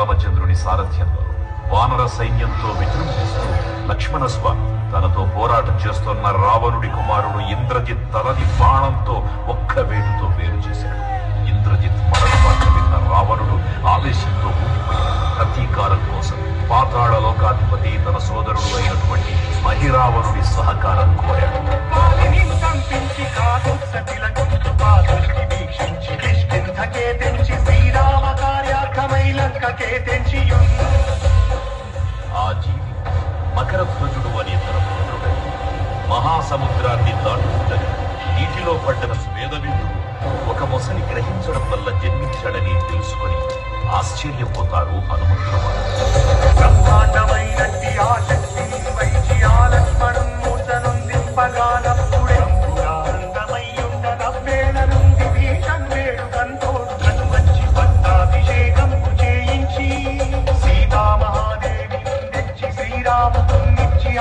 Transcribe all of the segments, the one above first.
శ్రీరామచంద్రుని సారథ్యంలో వానర సైన్యంతో విజృంభిస్తూ లక్ష్మణస్వామి తనతో పోరాటం చేస్తున్న రావణుడి కుమారుడు ఇంద్రజిత్ తలని బాణంతో ఒక్క వేటుతో వేరు చేశాడు. ఇంద్రజిత్ మరణ వార్త విన్న రావణుడు ఆవేశంతో ఊగిపోయాడు. ప్రతీకారం కోసం పాతాళ లోకాధిపతి తన సోదరుడు అయినటువంటి మహిరావణుడి సహకారం కోరాడు. ఆ జీవి మకరధ్వజుడు అనే తన పుత్రుడు మహాసముద్రాన్ని దాటుతుండగా నీటిలో పడ్డ స్వేదవిందు ఒక మొసలి గ్రహించడం వల్ల జన్మించాడని తెలుసుకొని ఆశ్చర్యపోతారు హనుమంతుడు.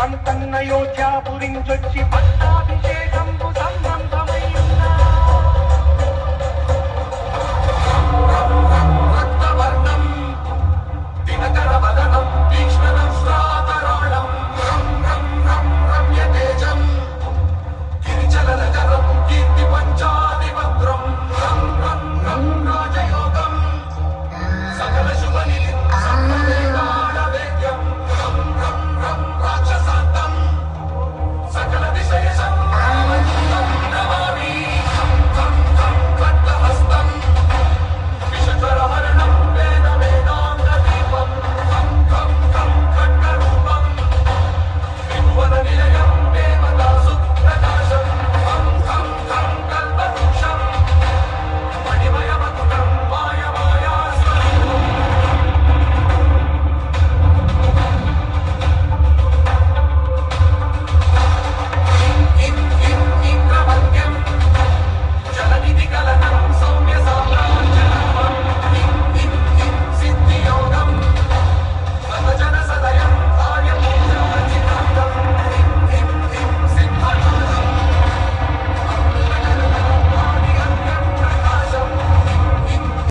అంతన్నయోధ్యాపురించొచ్చి